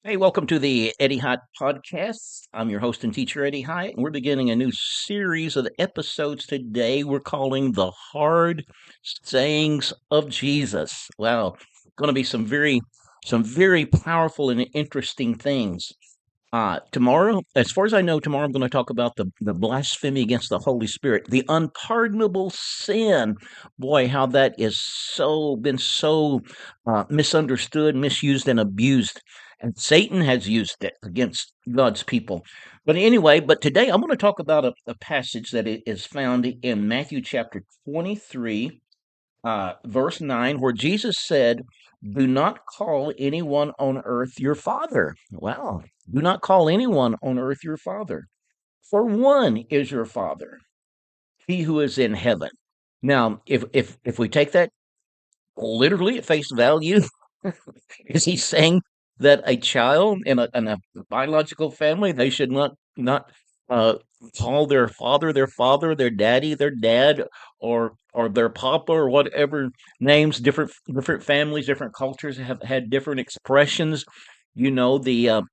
Hey, welcome to the Eddie Hyatt Podcast. I'm your host and teacher, Eddie Hyatt, and we're beginning a new series of episodes today we're calling The Hard Sayings of Jesus. Wow, going to be some very powerful and interesting things. Tomorrow, as far as I know, tomorrow I'm going to talk about the blasphemy against the Holy Spirit, the unpardonable sin. Boy, how that is been so misunderstood, misused, and abused. And Satan has used it against God's people. But today I'm going to talk about a passage that is found in Matthew chapter 23, verse 9, where Jesus said, "Do not call anyone on earth your father." Wow. Do not call anyone on earth your father. For one is your father, he who is in heaven. Now, if we take that literally at face value, is he saying that a child in a biological family, they should not uh, call their father, their daddy, their dad, or their papa, or whatever names? Different families, different cultures have had different expressions. You know the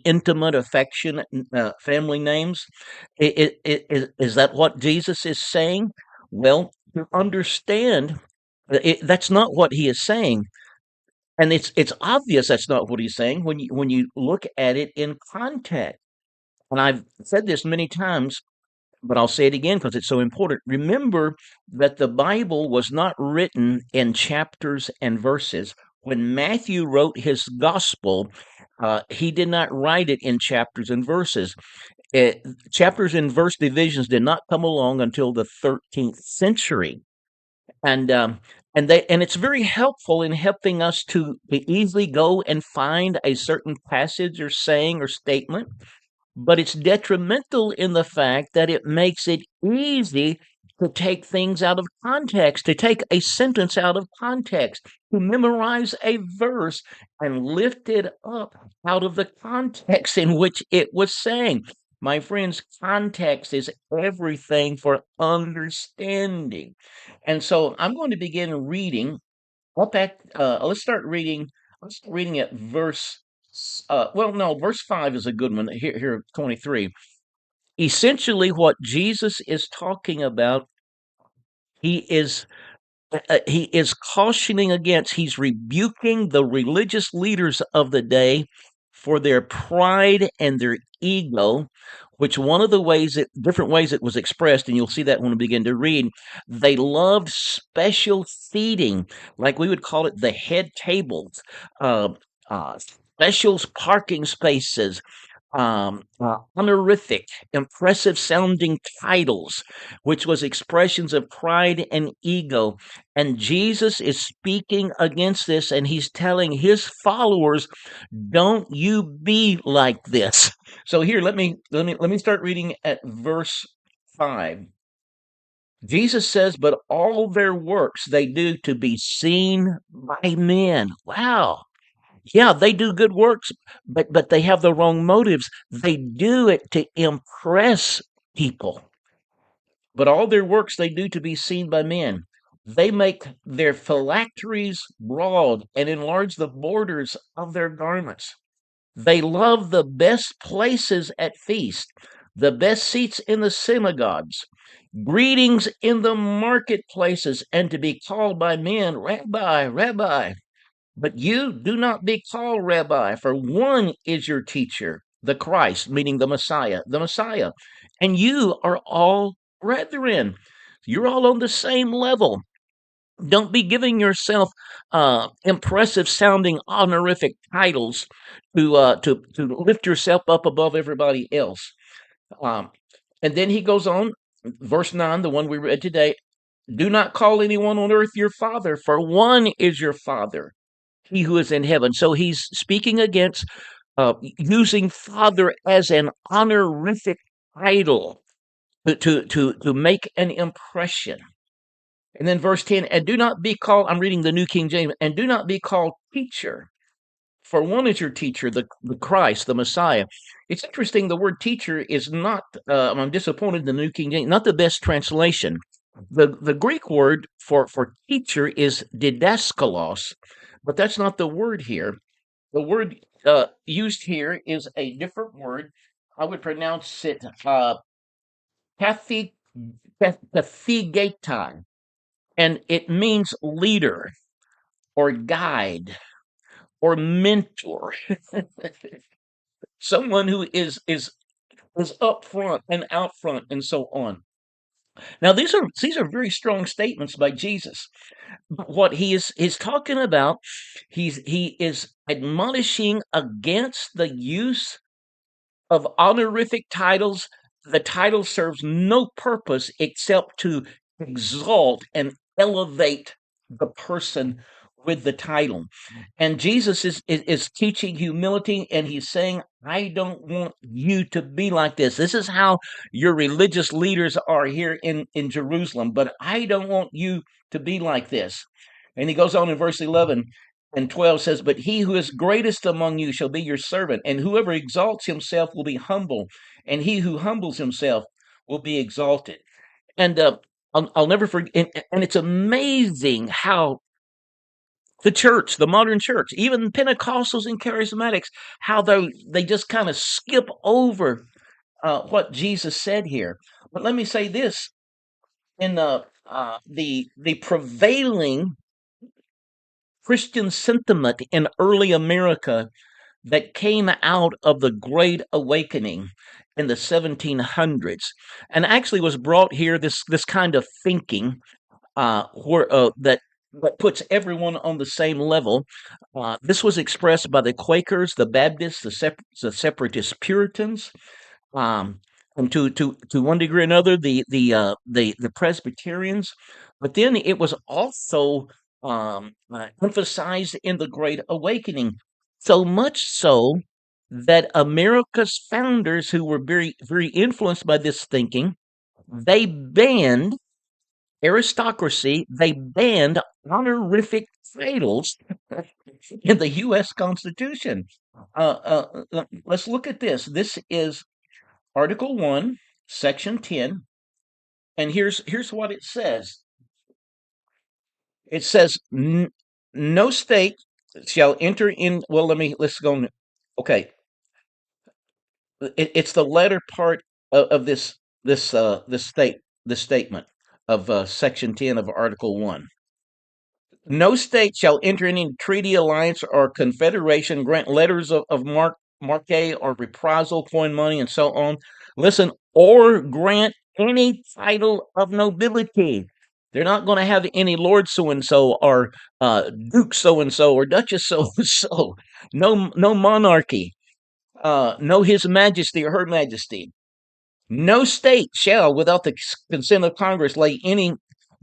intimate affection family names. Is that what Jesus is saying? Well, to understand, that's not what he is saying, and it's obvious that's not what he's saying when you look at it in context. And I've said this many times, but I'll say it again because it's so important. Remember that the Bible was not written in chapters and verses. When Matthew wrote his gospel, he did not write it in chapters and verses. Chapters and verse divisions did not come along until the 13th century, and it's very helpful in helping us to easily go and find a certain passage or saying or statement, but it's detrimental in the fact that it makes it easy to take things out of context, to take a sentence out of context, to memorize a verse and lift it up out of the context in which it was saying. My friends, context is everything for understanding. And so I'm going to begin reading up at, let's start reading at verse 5 is a good one. Here, 23. Essentially, what Jesus is talking about, he is he is cautioning against, he's rebuking the religious leaders of the day for their pride and their ego, which one of the different ways it was expressed, and you'll see that when we begin to read, they loved special seating, like we would call it the head tables, uh, special parking spaces, honorific, impressive sounding titles, which was expressions of pride and ego. And Jesus is speaking against this, and he's telling his followers, "Don't you be like this." So here, let me start reading at verse 5. Jesus says, "But all their works they do to be seen by men." Wow. Yeah, they do good works, but they have the wrong motives. They do it to impress people. But all their works they do to be seen by men. They make their phylacteries broad and enlarge the borders of their garments. They love the best places at feast, the best seats in the synagogues, greetings in the marketplaces, and to be called by men, "Rabbi, Rabbi." But you do not be called Rabbi, for one is your teacher, the Christ, meaning the Messiah. And you are all brethren. You're all on the same level. Don't be giving yourself impressive sounding honorific titles to lift yourself up above everybody else. Um, and then he goes on, verse 9, the one we read today. Do not call anyone on earth your father, for one is your father, he who is in heaven. So he's speaking against using father as an honorific title to make an impression. And then verse 10, and do not be called, I'm reading the New King James, and do not be called teacher, for one is your teacher, the Christ, the Messiah. It's interesting, the word teacher is not, I'm disappointed in the New King James, not the best translation. The Greek word for teacher is didaskalos, but that's not the word here. The word used here is a different word. I would pronounce it pathy, pathigetai, and it means leader or guide or mentor, someone who is up front and out front and so on. Now these are very strong statements by Jesus. But what he is talking about, he is admonishing against the use of honorific titles. The title serves no purpose except to exalt and elevate the person with the title. And Jesus is teaching humility, and he's saying, I don't want you to be like this. This is how your religious leaders are here in Jerusalem, but I don't want you to be like this. And he goes on in verse 11 and 12 says, but he who is greatest among you shall be your servant, and whoever exalts himself will be humble, and he who humbles himself will be exalted. And I'll never forget, and it's amazing how the church, the modern church, even Pentecostals and charismatics, how they just kind of skip over what Jesus said here. But let me say this: in the prevailing Christian sentiment in early America that came out of the Great Awakening in the 1700s, and actually was brought here. This kind of thinking where that puts everyone on the same level. This was expressed by the Quakers, the Baptists, the Separatist Puritans, um, and to one degree or another, the Presbyterians. But then it was also emphasized in the Great Awakening, so much so that America's founders, who were very influenced by this thinking, they banned aristocracy. They banned honorific titles in the U.S. Constitution. Let's look at this. This is Article 1, Section 10, and here's what it says. It says, no state shall enter in. Well, let's go. Okay, it's the latter part of this statement of Section 10 of Article 1. No state shall enter any treaty, alliance, or confederation, grant letters of marque or reprisal, coin money, and so on. Listen, or grant any title of nobility. They're not going to have any Lord so and so, or Duke so and so, or Duchess so and so. No monarchy. No His Majesty or Her Majesty. No state shall, without the consent of Congress, lay any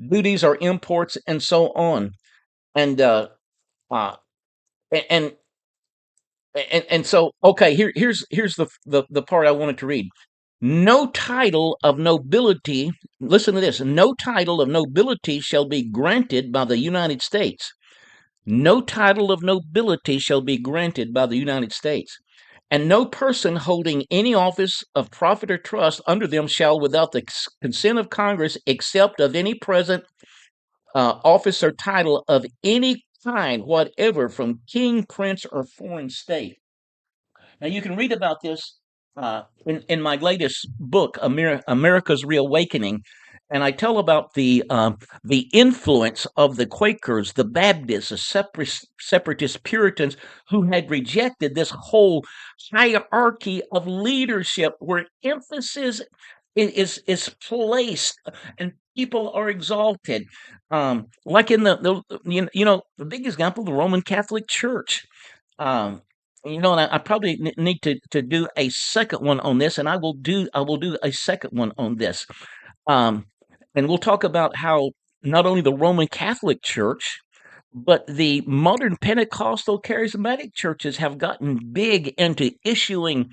duties or imports, and so on. And uh, and and so okay, here's the part I wanted to read. No title of nobility. Listen to this. No title of nobility shall be granted by the United States. No title of nobility shall be granted by the United States. And no person holding any office of profit or trust under them shall, without the consent of Congress, accept of any present office or title of any kind whatever from king, prince, or foreign state. Now you can read about this in my latest book, America's Reawakening, and I tell about the influence of the Quakers, the Baptists, the Separatist Puritans, who had rejected this whole hierarchy of leadership, where emphasis is placed and people are exalted. Like in the big example, the Roman Catholic Church. Um, and I probably need to do a second one on this, and I will do a second one on this. Um, and we'll talk about how not only the Roman Catholic Church, but the modern Pentecostal charismatic churches have gotten big into issuing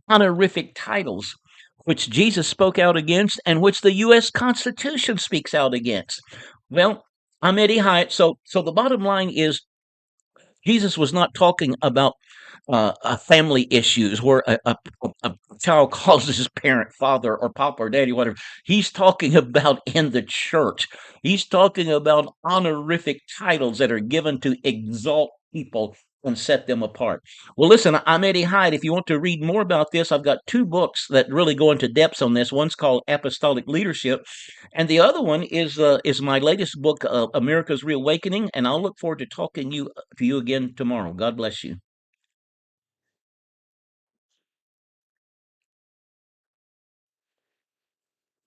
honorific titles, which Jesus spoke out against and which the U.S. Constitution speaks out against. Well, I'm Eddie Hyatt. So the bottom line is, Jesus was not talking about family issues where a child calls his parent father or papa or daddy, whatever. He's talking about in the church. He's talking about honorific titles that are given to exalt people and set them apart. Well, listen, I'm Eddie Hyde. If you want to read more about this, I've got two books that really go into depths on this. One's called Apostolic Leadership, and the other one is my latest book, America's Reawakening. And I'll look forward to talking to you again tomorrow. God bless you.